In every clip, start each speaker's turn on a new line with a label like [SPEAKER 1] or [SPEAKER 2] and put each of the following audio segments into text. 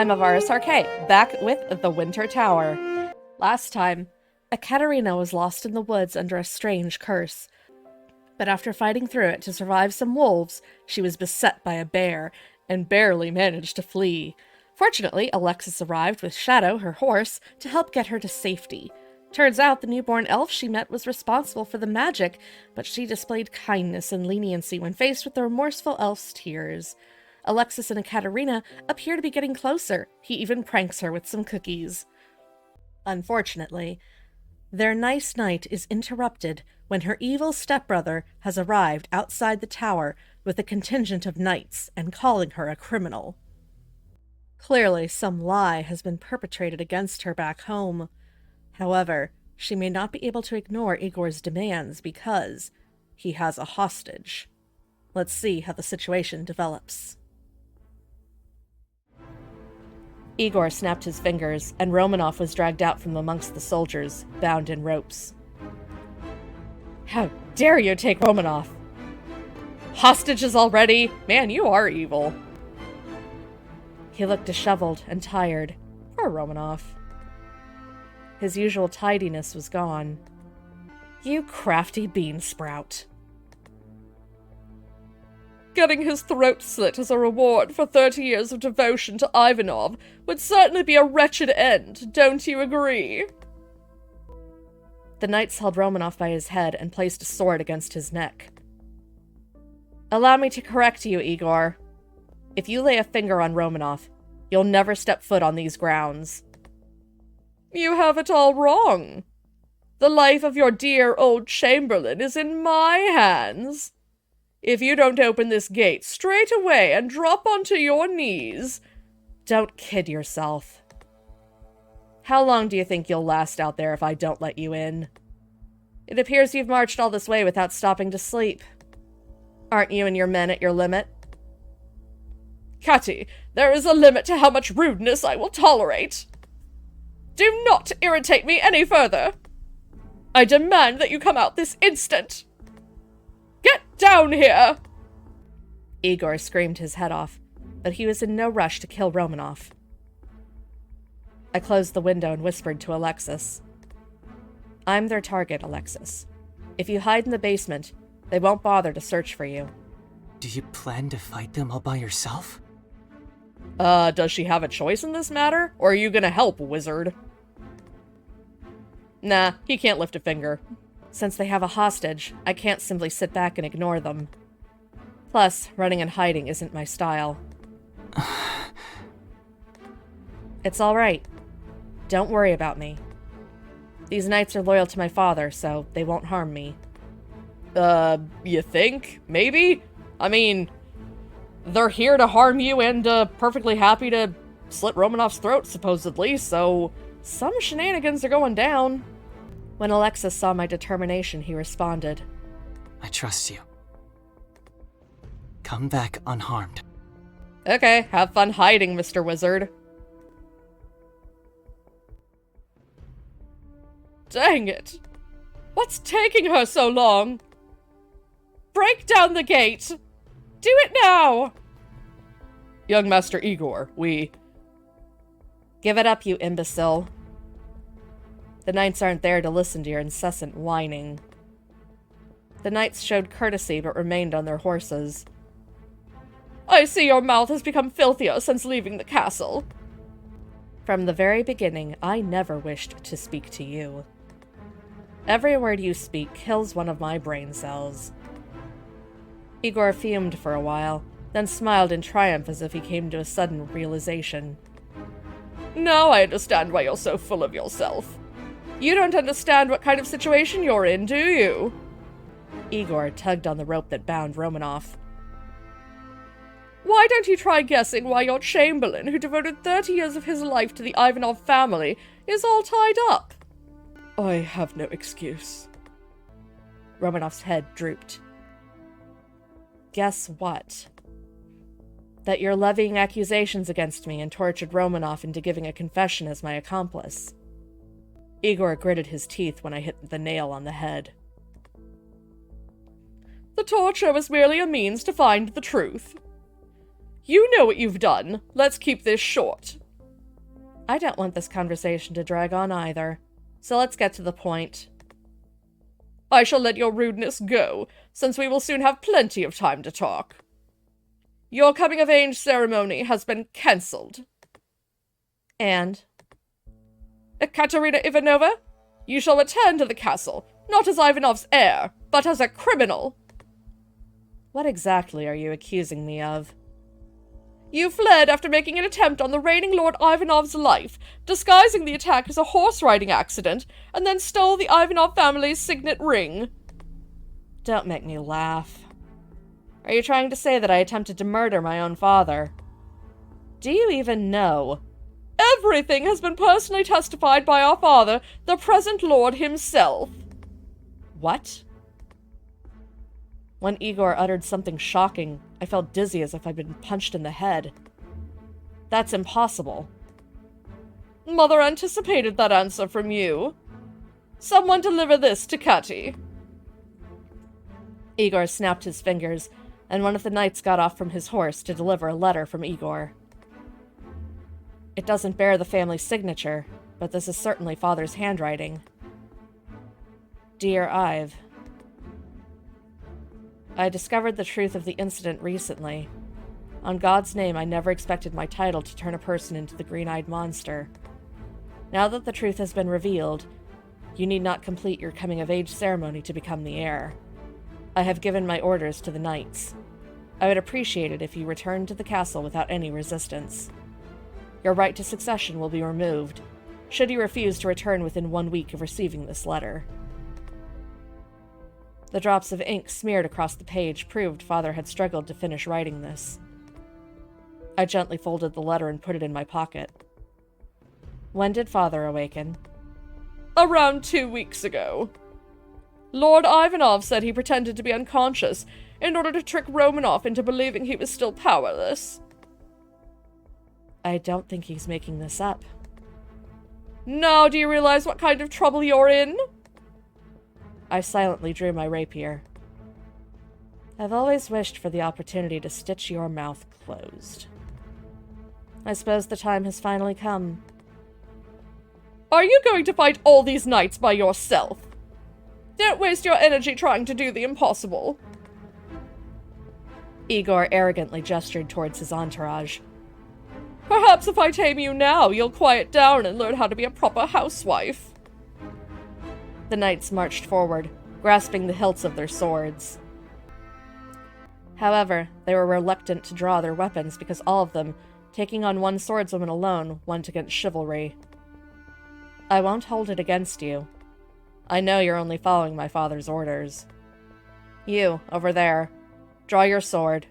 [SPEAKER 1] I'm Avaris Arcade, back with the Winter Tower. Last time, Ekaterina was lost in the woods under a strange curse. But after fighting through it to survive some wolves, she was beset by a bear, and barely managed to flee. Fortunately, Alexis arrived with Shadow, her horse, to help get her to safety. Turns out the newborn elf she met was responsible for the magic, but she displayed kindness and leniency when faced with the remorseful elf's tears. Alexis and Ekaterina appear to be getting closer. He even pranks her with some cookies. Unfortunately, their nice night is interrupted when her evil stepbrother has arrived outside the tower with a contingent of knights and calling her a criminal. Clearly, some lie has been perpetrated against her back home. However, she may not be able to ignore Igor's demands because he has a hostage. Let's see how the situation develops. Igor snapped his fingers, and Romanoff was dragged out from amongst the soldiers, bound in ropes. How dare you take Romanoff? Hostages already? Man, you are evil. He looked disheveled and tired. Poor Romanoff. His usual tidiness was gone. You crafty bean sprout. Getting his throat slit as a reward for 30 years of devotion to Ivanov would certainly be a wretched end, don't you agree? The knights held Romanoff by his head and placed a sword against his neck. Allow me to correct you, Igor. If you lay a finger on Romanoff, you'll never step foot on these grounds. You have it all wrong. The life of your dear old Chamberlain is in my hands. If you don't open this gate straight away and drop onto your knees... Don't kid yourself. How long do you think you'll last out there if I don't let you in? It appears you've marched all this way without stopping to sleep. Aren't you and your men at your limit? Catty, there is a limit to how much rudeness I will tolerate. Do not irritate me any further. I demand that you come out this instant. Get down here! Igor screamed his head off, but he was in no rush to kill Romanoff. I closed the window and whispered to Alexis. I'm their target, Alexis. If you hide in the basement, they won't bother to search for you.
[SPEAKER 2] Do you plan to fight them all by yourself?
[SPEAKER 1] Does she have a choice in this matter? Or are you gonna help, wizard? Nah, he can't lift a finger. Since they have a hostage, I can't simply sit back and ignore them. Plus, running and hiding isn't my style. It's alright. Don't worry about me. These knights are loyal to my father, so they won't harm me. You think? Maybe? I mean, they're here to harm you and, perfectly happy to slit Romanoff's throat, supposedly, so some shenanigans are going down. When Alexis saw my determination, he responded.
[SPEAKER 2] I trust you. Come back unharmed.
[SPEAKER 1] Okay, have fun hiding, Mr. Wizard. Dang it! What's taking her so long? Break down the gate! Do it now! Young Master Igor, we... Give it up, you imbecile. The knights aren't there to listen to your incessant whining. The knights showed courtesy but remained on their horses. I see your mouth has become filthier since leaving the castle. From the very beginning, I never wished to speak to you. Every word you speak kills one of my brain cells. Igor fumed for a while, then smiled in triumph as if he came to a sudden realization. Now I understand why you're so full of yourself. You don't understand what kind of situation you're in, do you? Igor tugged on the rope that bound Romanoff. Why don't you try guessing why your Chamberlain, who devoted 30 years of his life to the Ivanov family, is all tied up? I have no excuse. Romanoff's head drooped. Guess what? That you're levying accusations against me and tortured Romanoff into giving a confession as my accomplice. Igor gritted his teeth when I hit the nail on the head. The torture was merely a means to find the truth. You know what you've done. Let's keep this short. I don't want this conversation to drag on either, so let's get to the point.
[SPEAKER 3] I shall let your rudeness go, since we will soon have plenty of time to talk. Your coming-of-age ceremony has been cancelled.
[SPEAKER 1] And?
[SPEAKER 3] Katerina Ivanova, you shall return to the castle, not as Ivanov's heir, but as a criminal.
[SPEAKER 1] What exactly are you accusing me of?
[SPEAKER 3] You fled after making an attempt on the reigning Lord Ivanov's life, disguising the attack as a horse-riding accident, and then stole the Ivanov family's signet ring.
[SPEAKER 1] Don't make me laugh. Are you trying to say that I attempted to murder my own father? Do you even know?
[SPEAKER 3] Everything has been personally testified by our father, the present lord himself.
[SPEAKER 1] What? When Igor uttered something shocking, I felt dizzy as if I'd been punched in the head. That's impossible.
[SPEAKER 3] Mother anticipated that answer from you. Someone deliver this to Kati.
[SPEAKER 1] Igor snapped his fingers, and one of the knights got off from his horse to deliver a letter from Igor. It doesn't bear the family signature, but this is certainly Father's handwriting. Dear Ive, I discovered the truth of the incident recently. On God's name, I never expected my title to turn a person into the green-eyed monster. Now that the truth has been revealed, you need not complete your coming-of-age ceremony to become the heir. I have given my orders to the knights. I would appreciate it if you returned to the castle without any resistance. Your right to succession will be removed, should you refuse to return within 1 week of receiving this letter. The drops of ink smeared across the page proved Father had struggled to finish writing this. I gently folded the letter and put it in my pocket. When did Father awaken?
[SPEAKER 3] Around 2 weeks ago. Lord Ivanov said he pretended to be unconscious in order to trick Romanoff into believing he was still powerless.
[SPEAKER 1] I don't think he's making this up.
[SPEAKER 3] Now do you realize what kind of trouble you're in?
[SPEAKER 1] I silently drew my rapier. I've always wished for the opportunity to stitch your mouth closed. I suppose the time has finally come.
[SPEAKER 3] Are you going to fight all these knights by yourself? Don't waste your energy trying to do the impossible.
[SPEAKER 1] Igor arrogantly gestured towards his entourage.
[SPEAKER 3] Perhaps if I tame you now, you'll quiet down and learn how to be a proper housewife.
[SPEAKER 1] The knights marched forward, grasping the hilts of their swords. However, they were reluctant to draw their weapons because all of them, taking on one swordswoman alone, went against chivalry. I won't hold it against you. I know you're only following my father's orders. You, over there, draw your sword.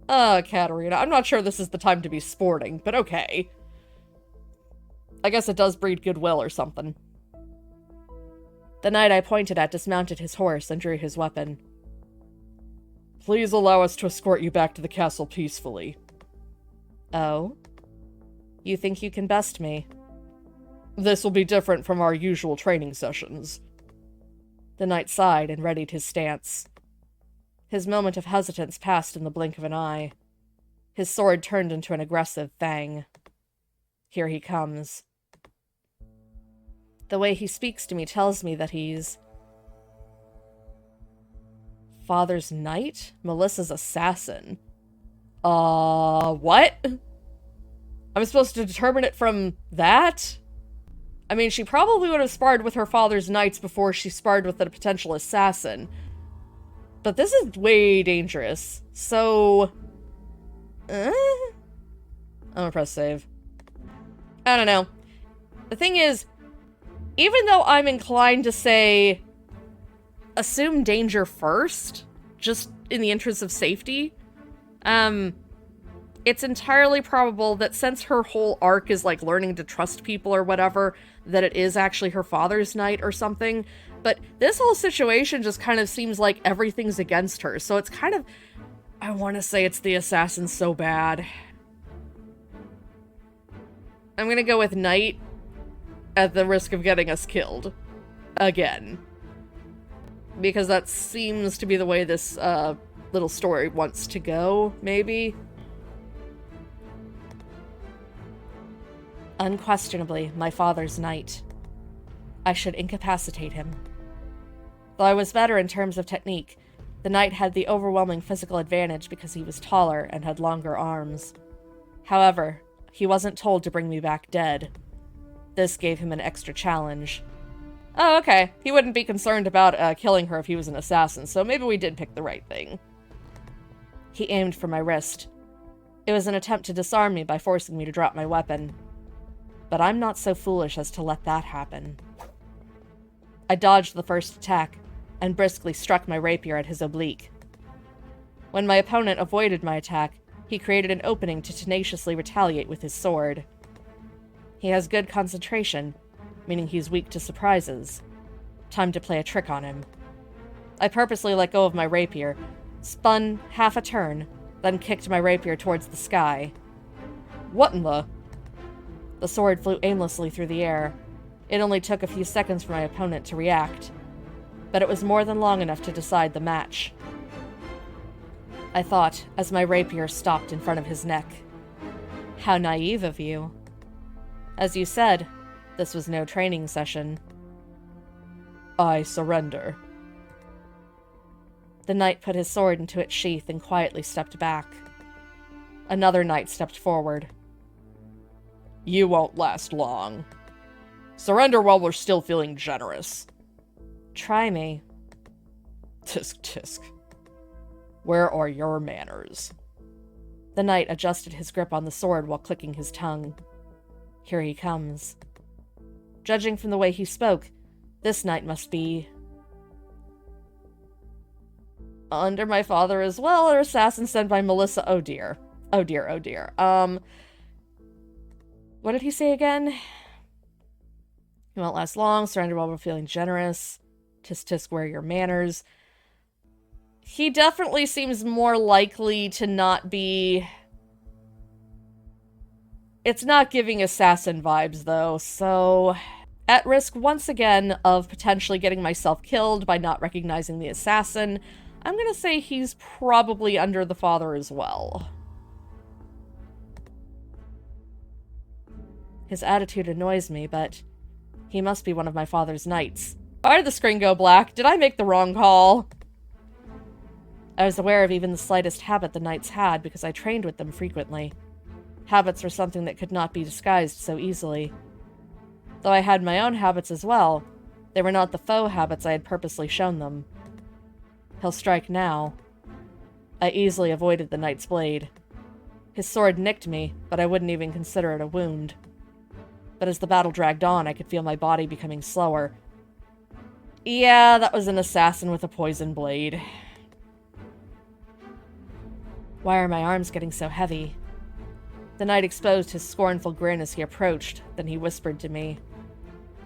[SPEAKER 3] Katerina, I'm not sure this is the time to be sporting, but okay. I guess it does breed goodwill or something.
[SPEAKER 1] The knight I pointed at dismounted his horse and drew his weapon.
[SPEAKER 3] Please allow us to escort you back to the castle peacefully.
[SPEAKER 1] Oh? You think you can best me?
[SPEAKER 3] This will be different from our usual training sessions.
[SPEAKER 1] The knight sighed and readied his stance. His moment of hesitance passed in the blink of an eye. His sword turned into an aggressive fang. Here he comes. The way he speaks to me tells me that he's... Father's knight? Melissa's assassin.
[SPEAKER 3] What? I'm supposed to determine it from that? I mean, she probably would have sparred with her father's knights before she sparred with a potential assassin. But this is way dangerous. So... I'm gonna press save. I don't know. The thing is, even though I'm inclined to say, assume danger first, just in the interest of safety, it's entirely probable that since her whole arc is like learning to trust people or whatever, that it is actually her father's knight or something. But this whole situation just kind of seems like everything's against her. So it's kind of, I want to say it's the assassin so bad. I'm gonna go with knight at the risk of getting us killed. Again. Because that seems to be the way this little story wants to go, maybe.
[SPEAKER 1] Unquestionably, my father's knight. I should incapacitate him. Though I was better in terms of technique, the knight had the overwhelming physical advantage because he was taller and had longer arms. However, he wasn't told to bring me back dead. This gave him an extra challenge. Oh, okay. He wouldn't be concerned about killing her if he was an assassin, so maybe we did pick the right thing. He aimed for my wrist. It was an attempt to disarm me by forcing me to drop my weapon. But I'm not so foolish as to let that happen. I dodged the first attack, and briskly struck my rapier at his oblique. When my opponent avoided my attack, he created an opening to tenaciously retaliate with his sword. He has good concentration, meaning he's weak to surprises. Time to play a trick on him. I purposely let go of my rapier, spun half a turn, then kicked my rapier towards the sky.
[SPEAKER 3] What in the...
[SPEAKER 1] The sword flew aimlessly through the air. It only took a few seconds for my opponent to react, but it was more than long enough to decide the match. I thought, as my rapier stopped in front of his neck. How naive of you. As you said, this was no training session.
[SPEAKER 3] I surrender.
[SPEAKER 1] The knight put his sword into its sheath and quietly stepped back. Another knight stepped forward.
[SPEAKER 3] You won't last long. Surrender while we're still feeling generous.
[SPEAKER 1] Try me.
[SPEAKER 3] Tisk tisk. Where are your manners?
[SPEAKER 1] The knight adjusted his grip on the sword while clicking his tongue. Here he comes. Judging from the way he spoke, this knight must be...
[SPEAKER 3] under my father as well, or assassin sent by Melissa. Oh dear. Oh dear, oh dear.
[SPEAKER 1] What did he say again? You won't last long, surrender while we're feeling generous. Tisk tisk, where are your manners?
[SPEAKER 3] He definitely seems more likely to not be... It's not giving assassin vibes, though, so... At risk, once again, of potentially getting myself killed by not recognizing the assassin, I'm gonna say he's probably under the father as well.
[SPEAKER 1] His attitude annoys me, but he must be one of my father's knights.
[SPEAKER 3] Why did the screen go black? Did I make the wrong call?
[SPEAKER 1] I was aware of even the slightest habit the knights had because I trained with them frequently. Habits were something that could not be disguised so easily. Though I had my own habits as well, they were not the faux habits I had purposely shown them. He'll strike now. I easily avoided the knight's blade. His sword nicked me, but I wouldn't even consider it a wound. But as the battle dragged on, I could feel my body becoming slower.
[SPEAKER 3] Yeah, that was an assassin with a poison blade.
[SPEAKER 1] Why are my arms getting so heavy? The knight exposed his scornful grin as he approached, then he whispered to me.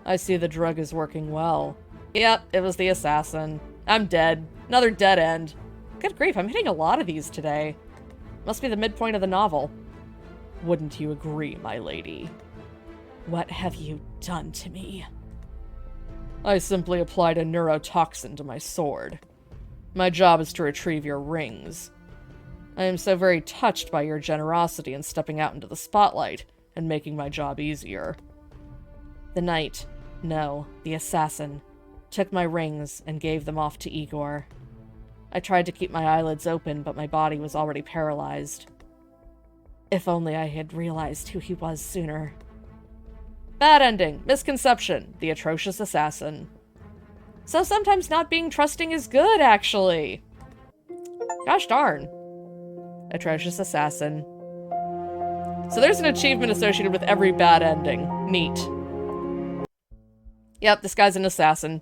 [SPEAKER 3] I see the drug is working well. Yep, it was the assassin. I'm dead. Another dead end. Good grief, I'm hitting a lot of these today. Must be the midpoint of the novel. Wouldn't you agree, my lady?
[SPEAKER 1] What have you done to me?
[SPEAKER 3] I simply applied a neurotoxin to my sword. My job is to retrieve your rings. I am so very touched by your generosity in stepping out into the spotlight and making my job easier.
[SPEAKER 1] The knight, no, the assassin, took my rings and gave them off to Igor. I tried to keep my eyelids open, but my body was already paralyzed. If only I had realized who he was sooner.
[SPEAKER 3] Bad ending. Misconception. The atrocious assassin. So sometimes not being trusting is good, actually. Gosh darn. Atrocious assassin. So there's an achievement associated with every bad ending. Neat. Yep, this guy's an assassin.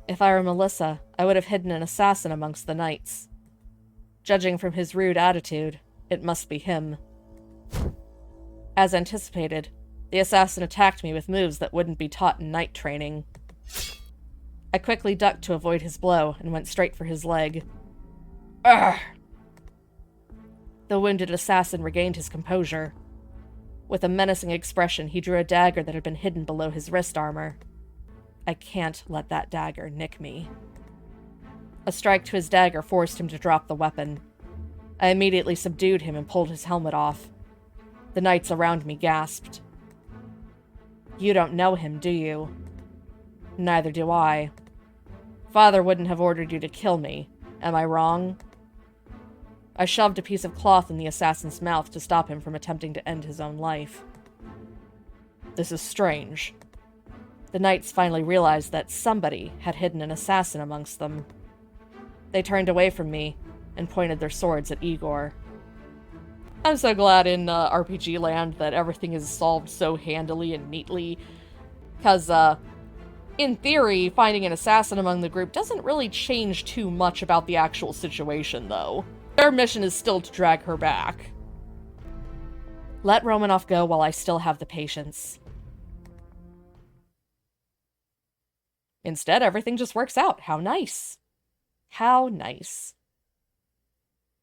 [SPEAKER 1] If I were Melissa, I would have hidden an assassin amongst the knights. Judging from his rude attitude, it must be him. As anticipated, the assassin attacked me with moves that wouldn't be taught in knight training. I quickly ducked to avoid his blow and went straight for his leg.
[SPEAKER 3] Urgh!
[SPEAKER 1] The wounded assassin regained his composure. With a menacing expression, he drew a dagger that had been hidden below his wrist armor. I can't let that dagger nick me. A strike to his dagger forced him to drop the weapon. I immediately subdued him and pulled his helmet off.
[SPEAKER 3] The knights around me gasped. You don't know him, do you? Neither do I. Father wouldn't have ordered you to kill me. Am I wrong? I shoved a piece of cloth in the assassin's mouth to stop him from attempting to end his own life. This is strange. The knights finally realized that somebody had hidden an assassin amongst them. They turned away from me and pointed their swords at Igor. I'm so glad in RPG land that everything is solved so handily and neatly. Because, in theory, finding an assassin among the group doesn't really change too much about the actual situation, though. Their mission is still to drag her back. Let Romanoff go while I still have the patience. Instead, everything just works out. How nice. How nice.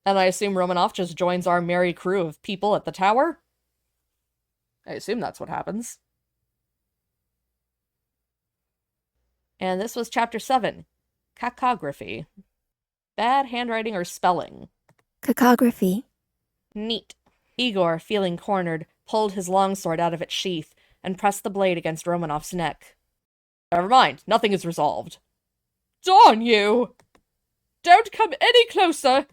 [SPEAKER 3] And I assume Romanoff just joins our merry crew of people at the tower? I assume that's what happens. And this was Chapter 7, Cacography. Bad handwriting or spelling.
[SPEAKER 4] Cacography.
[SPEAKER 3] Neat. Igor, feeling cornered, pulled his longsword out of its sheath and pressed the blade against Romanoff's neck. Never mind, nothing is resolved. Darn you! Don't come any closer!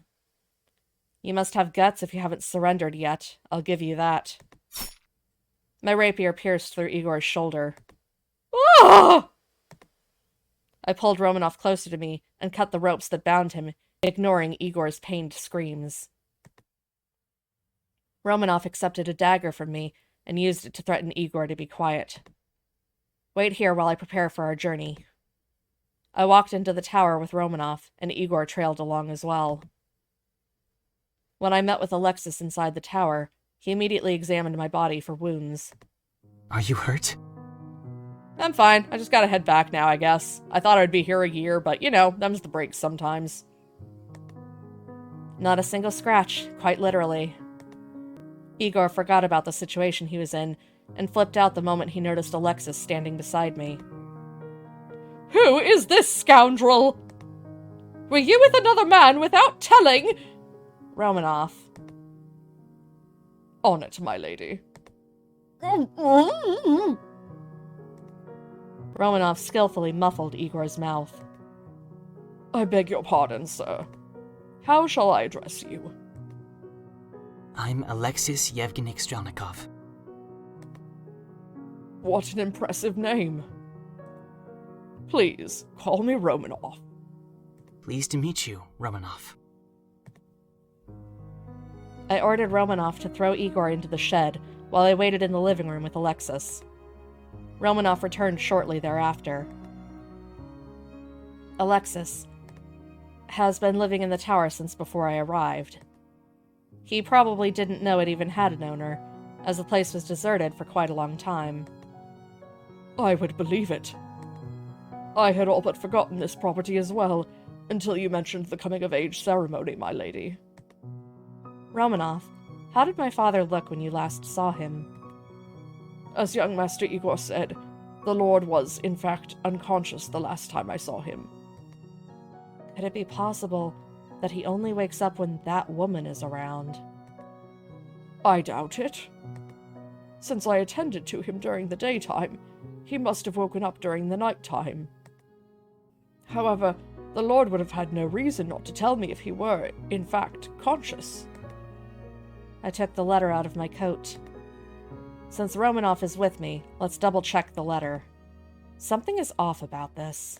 [SPEAKER 3] You must have guts if you haven't surrendered yet. I'll give you that. My rapier pierced through Igor's shoulder. Ah! I pulled Romanoff closer to me and cut the ropes that bound him, ignoring Igor's pained screams. Romanoff accepted a dagger from me and used it to threaten Igor to be quiet. Wait here while I prepare for our journey. I walked into the tower with Romanoff, and Igor trailed along as well. When I met with Alexis inside the tower, he immediately examined my body for wounds.
[SPEAKER 2] Are you hurt?
[SPEAKER 3] I'm fine. I just gotta head back now, I guess. I thought I'd be here a year, but, you know, them's the breaks sometimes. Not a single scratch, quite literally. Igor forgot about the situation he was in, and flipped out the moment he noticed Alexis standing beside me. Who is this scoundrel? Were you with another man without telling? Romanoff. On it, my lady. Romanoff skillfully muffled Igor's mouth. I beg your pardon, sir. How shall I address you?
[SPEAKER 2] I'm Alexis Yevgenyk Strelnikov.
[SPEAKER 3] What an impressive name. Please, call me Romanoff.
[SPEAKER 2] Pleased to meet you, Romanoff.
[SPEAKER 3] I ordered Romanoff to throw Igor into the shed while I waited in the living room with Alexis. Romanoff returned shortly thereafter. Alexis has been living in the tower since before I arrived. He probably didn't know it even had an owner, as the place was deserted for quite a long time. I would believe it. I had all but forgotten this property as well, until you mentioned the coming-of-age ceremony, my lady. Romanoff, how did my father look when you last saw him? As young Master Igor said, the Lord was, in fact, unconscious the last time I saw him. Could it be possible that he only wakes up when that woman is around? I doubt it. Since I attended to him during the daytime, he must have woken up during the nighttime. However, the Lord would have had no reason not to tell me if he were, in fact, conscious. I took the letter out of my coat. Since Romanoff is with me, let's double-check the letter. Something is off about this.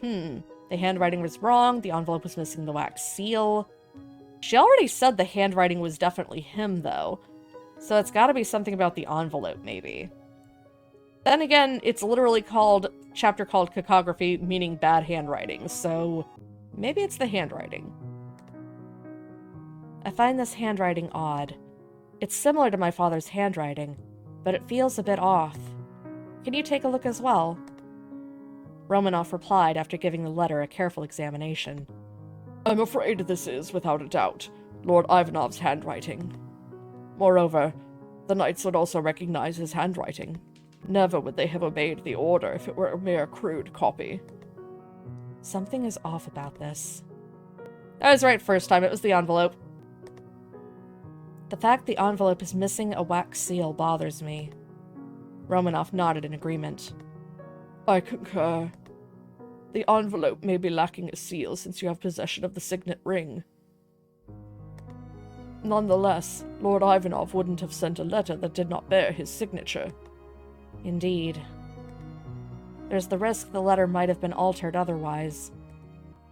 [SPEAKER 3] The handwriting was wrong, the envelope was missing the wax seal. She already said the handwriting was definitely him, though, so it's gotta be something about the envelope, maybe. Then again, it's literally chapter called Cacography, meaning bad handwriting, so maybe it's the handwriting. I find this handwriting odd. It's similar to my father's handwriting, but it feels a bit off. Can you take a look as well? Romanoff replied after giving the letter a careful examination. I'm afraid this is, without a doubt, Lord Ivanov's handwriting. Moreover, the knights would also recognize his handwriting. Never would they have obeyed the order if it were a mere crude copy. Something is off about this. I was right first time, it was the envelope.
[SPEAKER 1] The fact the envelope is missing a wax seal bothers me. Romanoff nodded in agreement.
[SPEAKER 3] I concur. The envelope may be lacking a seal since you have possession of the signet ring. Nonetheless, Lord Ivanov wouldn't have sent a letter that did not bear his signature.
[SPEAKER 1] Indeed. There's the risk the letter might have been altered otherwise.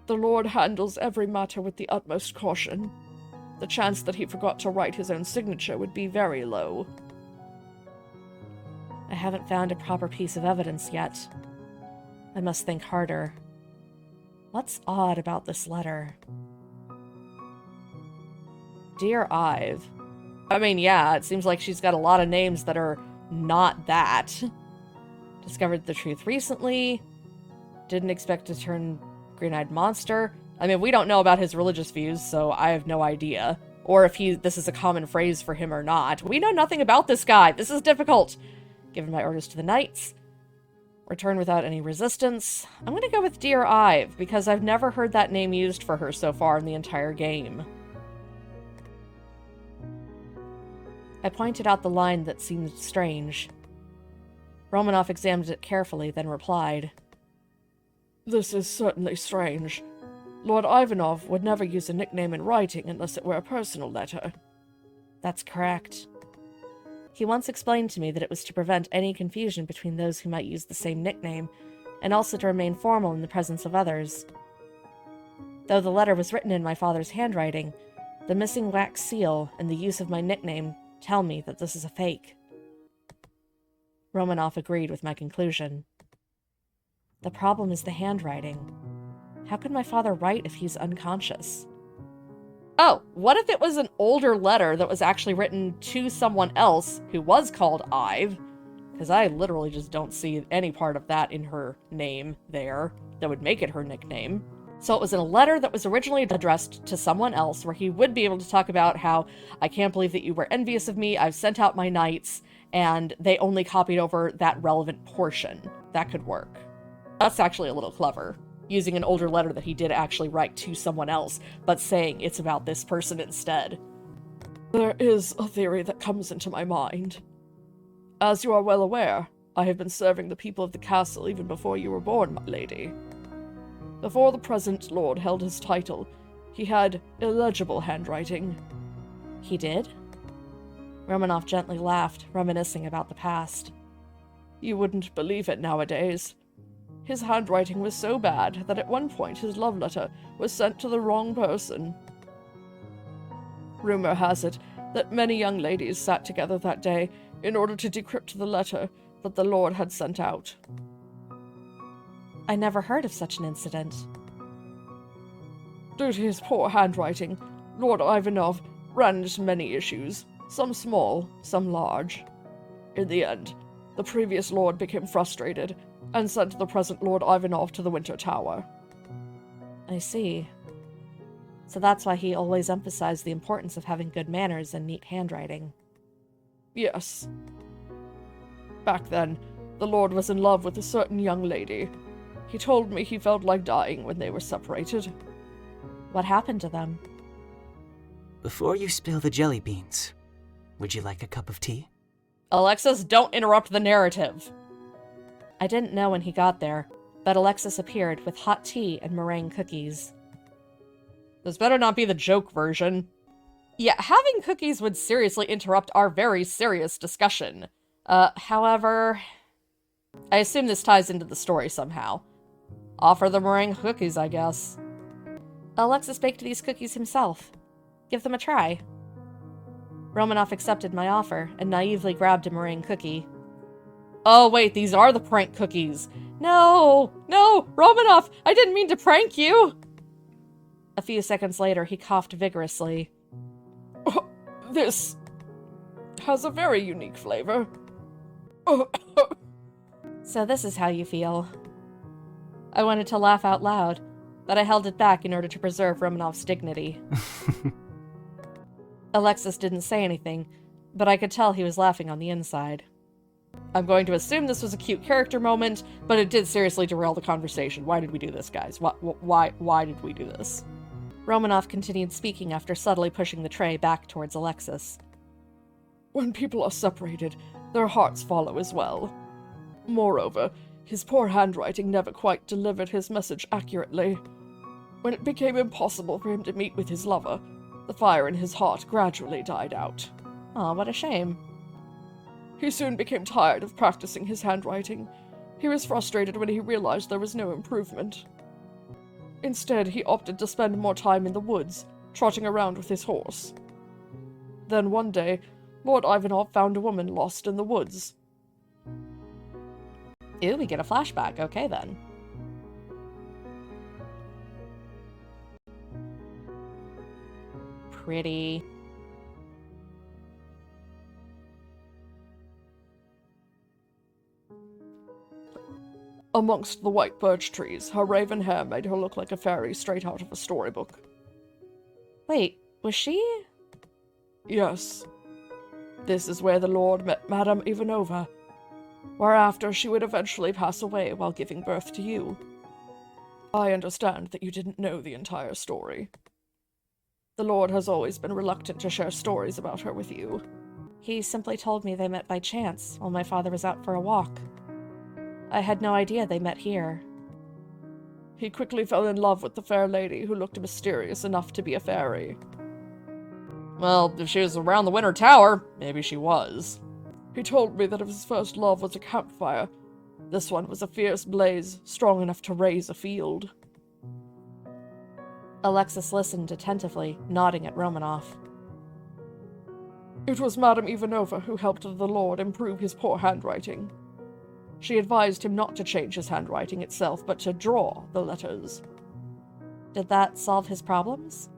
[SPEAKER 3] The Lord handles every matter with the utmost caution. The chance that he forgot to write his own signature would be very low.
[SPEAKER 1] I haven't found a proper piece of evidence yet. I must think harder. What's odd about this letter?
[SPEAKER 3] Dear Ive. I mean, yeah, it seems like she's got a lot of names that are not that. Discovered the truth recently. Didn't expect to turn green-eyed monster. I mean, we don't know about his religious views, so I have no idea. Or if this is a common phrase for him or not. We know nothing about this guy. This is difficult. Given my orders to the knights. Return without any resistance. I'm gonna go with Dear Ive, because I've never heard that name used for her so far in the entire game.
[SPEAKER 1] I pointed out the line that seemed strange. Romanoff examined it carefully, then replied.
[SPEAKER 3] This is certainly strange. Lord Ivanov would never use a nickname in writing unless it were a personal letter.
[SPEAKER 1] That's correct. He once explained to me that it was to prevent any confusion between those who might use the same nickname, and also to remain formal in the presence of others. Though the letter was written in my father's handwriting, the missing wax seal and the use of my nickname tell me that this is a fake. Romanoff agreed with my conclusion. The problem is the handwriting. How could my father write if he's unconscious?
[SPEAKER 3] Oh, what if it was an older letter that was actually written to someone else who was called Ive? Because I literally just don't see any part of that in her name there that would make it her nickname. So it was in a letter that was originally addressed to someone else where he would be able to talk about how, I can't believe that you were envious of me, I've sent out my knights, and they only copied over that relevant portion. That could work. That's actually a little clever. Using an older letter that he did actually write to someone else, but saying it's about this person instead. There is a theory that comes into my mind. As you are well aware, I have been serving the people of the castle even before you were born, my lady. Before the present lord held his title, he had illegible handwriting.
[SPEAKER 1] He did? Romanoff gently laughed, reminiscing about the past.
[SPEAKER 3] You wouldn't believe it nowadays. His handwriting was so bad that at one point his love letter was sent to the wrong person. Rumor has it that many young ladies sat together that day in order to decrypt the letter that the Lord had sent out.
[SPEAKER 1] I never heard of such an incident.
[SPEAKER 3] Due to his poor handwriting, Lord Ivanov ran into many issues, some small, some large. In the end, the previous lord became frustrated and sent the present Lord Ivanov to the Winter Tower.
[SPEAKER 1] I see. So that's why he always emphasized the importance of having good manners and neat handwriting.
[SPEAKER 3] Yes. Back then, the Lord was in love with a certain young lady. He told me he felt like dying when they were separated.
[SPEAKER 1] What happened to them?
[SPEAKER 2] Before you spill the jelly beans, would you like a cup of tea?
[SPEAKER 3] Alexis, don't interrupt the narrative.
[SPEAKER 1] I didn't know when he got there, but Alexis appeared with hot tea and meringue cookies.
[SPEAKER 3] This better not be the joke version. Yeah, having cookies would seriously interrupt our very serious discussion. However, I assume this ties into the story somehow. Offer the meringue cookies, I guess.
[SPEAKER 1] Alexis baked these cookies himself. Give them a try. Romanoff accepted my offer and naively grabbed a meringue cookie.
[SPEAKER 3] Oh wait, these are the prank cookies. No! No! Romanoff! I didn't mean to prank you!
[SPEAKER 1] A few seconds later, he coughed vigorously.
[SPEAKER 3] Oh, this has a very unique flavor.
[SPEAKER 1] So this is how you feel. I wanted to laugh out loud, but I held it back in order to preserve Romanoff's dignity. Alexis didn't say anything, but I could tell he was laughing on the inside.
[SPEAKER 3] I'm going to assume this was a cute character moment, but it did seriously derail the conversation. Why did we do this, guys? Why did we do this?
[SPEAKER 1] Romanoff continued speaking after subtly pushing the tray back towards Alexis.
[SPEAKER 3] When people are separated, their hearts follow as well. Moreover, his poor handwriting never quite delivered his message accurately. When it became impossible for him to meet with his lover, the fire in his heart gradually died out.
[SPEAKER 1] Aw, what a shame.
[SPEAKER 3] He soon became tired of practicing his handwriting. He was frustrated when he realized there was no improvement. Instead, he opted to spend more time in the woods, trotting around with his horse. Then one day, Lord Ivanov found a woman lost in the woods.
[SPEAKER 1] Ew, we get a flashback. Okay, then. Pretty.
[SPEAKER 3] Amongst the white birch trees, her raven hair made her look like a fairy straight out of a storybook.
[SPEAKER 1] Wait, was she?
[SPEAKER 3] Yes. This is where the Lord met Madame Ivanova, whereafter she would eventually pass away while giving birth to you. I understand that you didn't know the entire story. The Lord has always been reluctant to share stories about her with you.
[SPEAKER 1] He simply told me they met by chance while my father was out for a walk. I had no idea they met here.
[SPEAKER 3] He quickly fell in love with the fair lady who looked mysterious enough to be a fairy. Well, if she was around the Winter Tower, maybe she was. He told me that if his first love was a campfire, this one was a fierce blaze strong enough to raise a field.
[SPEAKER 1] Alexis listened attentively, nodding at Romanoff.
[SPEAKER 3] It was Madame Ivanova who helped the Lord improve his poor handwriting. She advised him not to change his handwriting itself, but to draw the letters.
[SPEAKER 1] Did that solve his problems?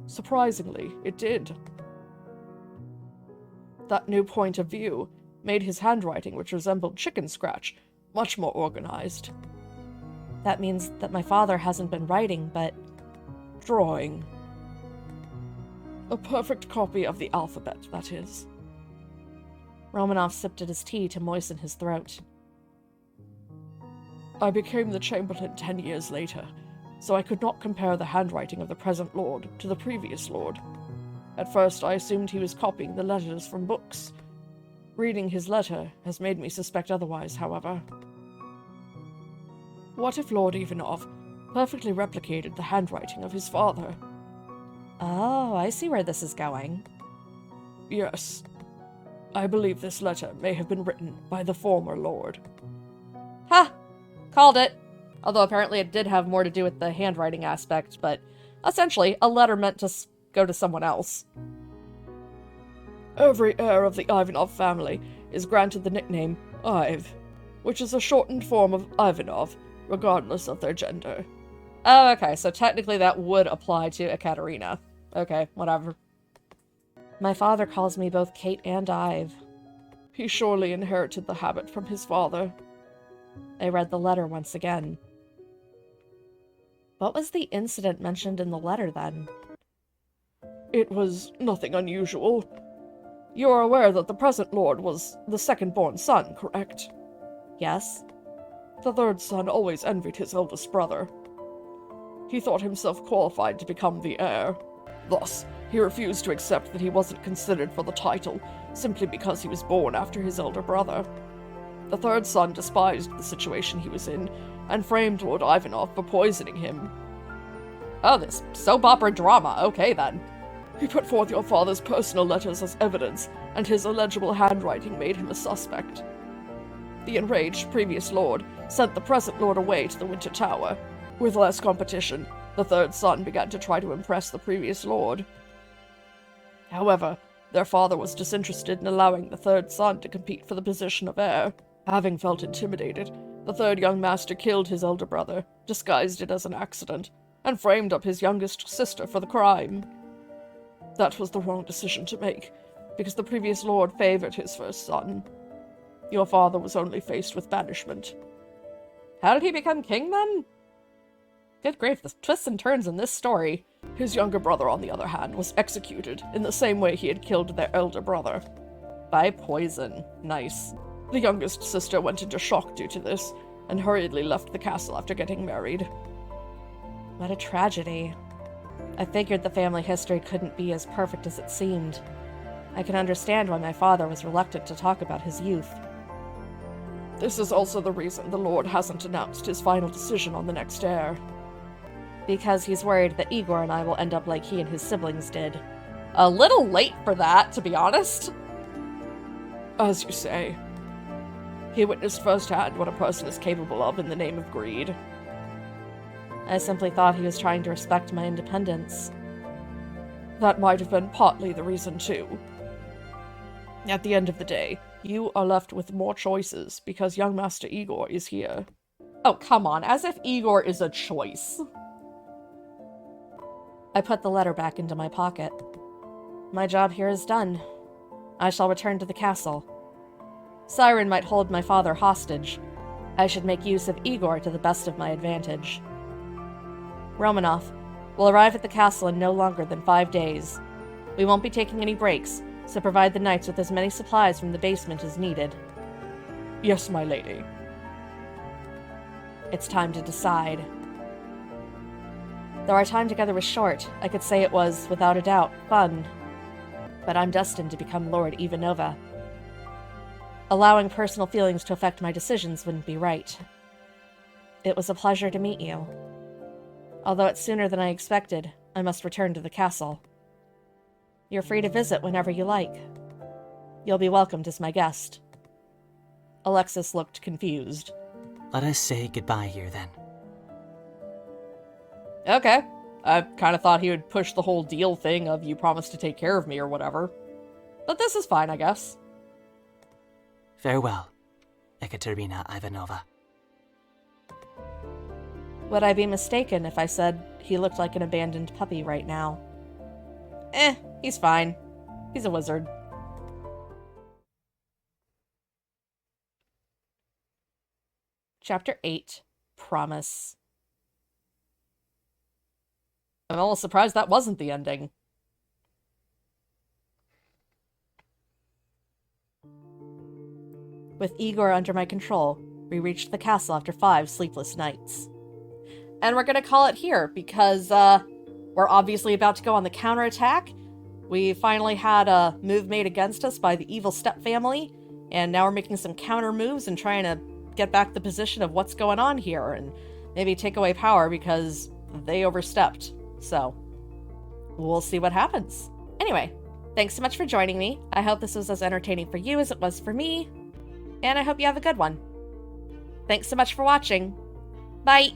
[SPEAKER 3] Surprisingly, it did. That new point of view made his handwriting, which resembled chicken scratch, much more organized.
[SPEAKER 1] That means that my father hasn't been writing, but
[SPEAKER 3] drawing. A perfect copy of the alphabet, that is.
[SPEAKER 1] Romanoff sipped at his tea to moisten his throat.
[SPEAKER 3] I became the Chamberlain 10 years later, so I could not compare the handwriting of the present Lord to the previous Lord. At first I assumed he was copying the letters from books. Reading his letter has made me suspect otherwise, however. What if Lord Ivanov perfectly replicated the handwriting of his father?
[SPEAKER 1] Oh, I see where this is going.
[SPEAKER 3] Yes. I believe this letter may have been written by the former Lord.
[SPEAKER 1] Ha! Called it! Although apparently it did have more to do with the handwriting aspect, but essentially a letter meant to go to someone else. Every heir of the Ivanov family is granted the nickname Ive, which is a shortened form of Ivanov, regardless of their gender. Oh, okay, so technically that would apply to Ekaterina. Okay, whatever. My father calls me both Kate and Ive.
[SPEAKER 3] He surely inherited the habit from his father.
[SPEAKER 1] I read the letter once again. What was the incident mentioned in the letter, then?
[SPEAKER 3] It was nothing unusual. You are aware that the present lord was the second-born son, correct?
[SPEAKER 1] Yes.
[SPEAKER 3] The third son always envied his eldest brother. He thought himself qualified to become the heir. Thus, he refused to accept that he wasn't considered for the title, simply because he was born after his elder brother. The third son despised the situation he was in, and framed Lord Ivanov for poisoning him.
[SPEAKER 1] Oh, this soap opera drama. Okay, then.
[SPEAKER 3] He put forth your father's personal letters as evidence, and his illegible handwriting made him a suspect. The enraged previous lord sent the present lord away to the Winter Tower. With less competition, the third son began to try to impress the previous lord. However, their father was disinterested in allowing the third son to compete for the position of heir. Having felt intimidated, the third young master killed his elder brother, disguised it as an accident, and framed up his youngest sister for the crime. That was the wrong decision to make, because the previous lord favored his first son. Your father was only faced with banishment.
[SPEAKER 1] How did he become king, then? Good grief, the twists and turns in this story.
[SPEAKER 3] His younger brother, on the other hand, was executed in the same way he had killed their elder brother.
[SPEAKER 1] By poison. Nice.
[SPEAKER 3] The youngest sister went into shock due to this, and hurriedly left the castle after getting married.
[SPEAKER 1] What a tragedy. I figured the family history couldn't be as perfect as it seemed. I can understand why my father was reluctant to talk about his youth.
[SPEAKER 3] This is also the reason the Lord hasn't announced his final decision on the next heir.
[SPEAKER 1] Because he's worried that Igor and I will end up like he and his siblings did.
[SPEAKER 3] A little late for that, to be honest. As you say, he witnessed firsthand what a person is capable of in the name of greed.
[SPEAKER 1] I simply thought he was trying to respect my independence.
[SPEAKER 3] That might have been partly the reason, too. At the end of the day, you are left with more choices because young Master Igor is here. Oh, come on, as if Igor is a choice.
[SPEAKER 1] I put the letter back into my pocket. My job here is done. I shall return to the castle. Siren might hold my father hostage. I should make use of Igor to the best of my advantage. Romanoff will arrive at the castle in no longer than 5 days. We won't be taking any breaks, so provide the knights with as many supplies from the basement as needed.
[SPEAKER 3] Yes, my lady.
[SPEAKER 1] It's time to decide. Though our time together was short, I could say it was, without a doubt, fun. But I'm destined to become Lord Ivanova. Allowing personal feelings to affect my decisions wouldn't be right. It was a pleasure to meet you. Although it's sooner than I expected, I must return to the castle. You're free to visit whenever you like. You'll be welcomed as my guest. Alexis looked confused.
[SPEAKER 2] Let us say goodbye here, then.
[SPEAKER 3] Okay. I kind of thought he would push the whole deal thing of you promised to take care of me or whatever. But this is fine, I guess.
[SPEAKER 2] Farewell, Ekaterina Ivanova.
[SPEAKER 1] Would I be mistaken if I said he looked like an abandoned puppy right now?
[SPEAKER 3] He's fine. He's a wizard.
[SPEAKER 1] Chapter 8, Promise.
[SPEAKER 3] I'm almost surprised that wasn't the ending.
[SPEAKER 1] With Igor under my control, we reached the castle after 5 sleepless nights.
[SPEAKER 3] And we're gonna call it here, because, we're obviously about to go on the counterattack. We finally had a move made against us by the evil stepfamily, and now we're making some counter moves and trying to get back the position of what's going on here, and maybe take away power because they overstepped. So, we'll see what happens. Anyway, thanks so much for joining me. I hope this was as entertaining for you as it was for me, and I hope you have a good one. Thanks so much for watching. Bye!